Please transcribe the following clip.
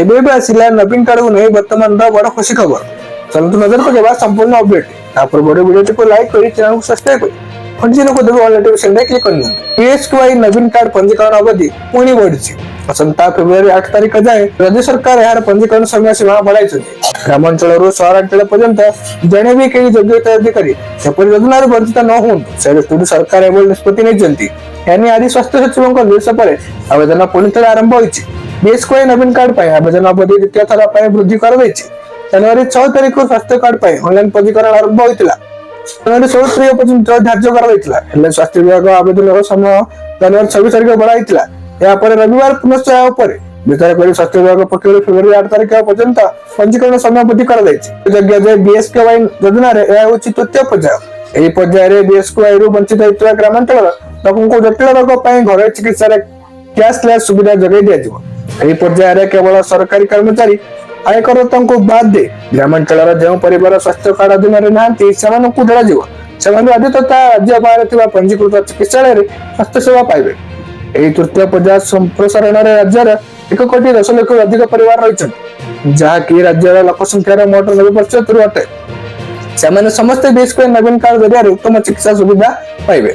ଏବେ ବି ଆସିଲା ନବୀନ କାର୍ଡକୁ ନେଇ ବର୍ତ୍ତମାନର ବଡ ଖୁସି ଖବର। ଚାଲନ୍ତୁ ନଜର ପକେଇବା ସମ୍ପୂର୍ଣ୍ଣ ଅପଡେଟ। ତାପରେ ବଡ ଭିଡିଓଟିକୁ ଲାଇକ୍ କରି ଚ୍ୟାନେଲକୁ ସବସ୍କ୍ରାଇବ କରି ଘଣ୍ଟିକୁ ଦେବେ ଅଲ୍ ନୋଟିଫିକେସନ କ୍ଲିକ୍ କରିନିଅନ୍ତୁ। PSKY ନବୀନ କାର୍ଡ ପଞ୍ଜୀକରଣ ଅବଧି ପୁଣି ବଢିଛି। ଆସନ୍ତା ଫେବୃଆରୀ 8 ତାରିଖ ଯାଏଁ ରାଜ୍ୟ ସରକାର ଏହାର ପଞ୍ଜୀକରଣ ସମୟ ସୀମା ବଢାଇଛନ୍ତି। ଗ୍ରାମାଞ୍ଚଳରୁ ସହରାଞ୍ଚଳ ପର୍ଯ୍ୟନ୍ତ ଜଣେ ବି କେହି ଯୋଗ୍ୟତା ଅଧିକାରୀ ସେପରି ଯୋଜନାରୁ ବଞ୍ଚିତ ନ ହୁଅନ୍ତୁ ସେ ଦୃଷ୍ଟିରୁ ସରକାର ଏଭଳି ନିଷ୍ପତ୍ତି ନେଇଛନ୍ତି। ଏନେଇ ଆଜି ସ୍ୱାସ୍ଥ୍ୟ ସଚିବଙ୍କ ନିର୍ଦ୍ଦେଶ ପରେ ଆବେଦନ ପୁଣି ଥରେ ଆରମ୍ଭ ହୋଇଛି। PSKY ନବୀନ କାର୍ଡ ପାଇଁ ଆବେଦନ ଅବଧି ଦ୍ୱିତୀୟ ଥର ପାଇଁ ବୃଦ୍ଧି କରାଯାଇଛି। ଜାନୁଆରୀ 6 ତାରିଖରୁ ସ୍ୱାସ୍ଥ୍ୟ କାର୍ଡ ପାଇଁ ଅନଲାଇନ ପଞ୍ଜୀକରଣ ଆରମ୍ଭ ହୋଇଥିଲା। ଜାନୁଆରୀ 16 ତାରିଖ ପର୍ଯ୍ୟନ୍ତ ଧାର୍ଯ୍ୟ କରାଯାଇଥିଲା। ହେଲେ ସ୍ୱାସ୍ଥ୍ୟ ବିଭାଗ ଆବେଦନର ସମୟ ଜାନୁଆରୀ 26 ତାରିଖ ବଢାଇଥିଲା। ଏହାପରେ ରବିବାର ପୁନଶ୍ଚ ଏହା ଉପରେ ବିଚାର କରି ସ୍ୱାସ୍ଥ୍ୟ ବିଭାଗ ପକ୍ଷରୁ ଫେବୃଆରୀ 8 ତାରିଖ ପର୍ଯ୍ୟନ୍ତ ପଞ୍ଜୀକରଣ ସମୟ ବୃଦ୍ଧି କରାଯାଇଛି। ଯୋଗ୍ୟ ଯେ BSKY ଯୋଜନାରେ ଏହା ହେଉଛି ତୃତୀୟ ପର୍ଯ୍ୟାୟ। ଏହି ପର୍ଯ୍ୟାୟରେ BSKY ରୁ ବଞ୍ଚିତ ହେଉଥିବା ଗ୍ରାମାଞ୍ଚଳର ଲୋକଙ୍କୁ ଜଟିଳ ରୋଗ ପାଇଁ ଘରୋଇ ଚିକିତ୍ସାରେ କ୍ୟାସଲେସ୍ ସୁବିଧା ଯୋଗାଇ ଦିଆଯିବ। ଏହି ପର୍ଯ୍ୟାୟରେ କେବଳ ସରକାରୀ କର୍ମଚାରୀ ଆୟକରଦାତାଙ୍କୁ ବାଦ ଦେଇ ଗ୍ରାମାଞ୍ଚଳର ଯେଉଁ ପରିବାର ସ୍ୱାସ୍ଥ୍ୟ କାର୍ଡ ଅଧୀନରେ ନାହାନ୍ତି ସେମାନଙ୍କୁ ଦିଆଯିବ। ସେମାନେ ରାଜ୍ୟ ତଥା ରାଜ୍ୟ ବାହାରେ ଥିବା ପଞ୍ଜୀକୃତ ଚିକିତ୍ସାଳୟରେ ସ୍ୱାସ୍ଥ୍ୟ ସେବା ପାଇବେ। ଏହି ତୃତୀୟ ପର୍ଯ୍ୟାୟ ସମ୍ପ୍ରସାରଣରେ ରାଜ୍ୟର 1,10,00,000 ଅଧିକ ପରିବାର ରହିଛନ୍ତି, ଯାହାକି ରାଜ୍ୟର ଲୋକ ସଂଖ୍ୟାର ମୋଟ 90% ଅଟେ। ସେମାନେ ସମସ୍ତେ BSKY ନବୀନ କାର୍ଡ ଜରିଆରେ ଉତ୍ତମ ଚିକିତ୍ସା ସୁବିଧା ପାଇବେ।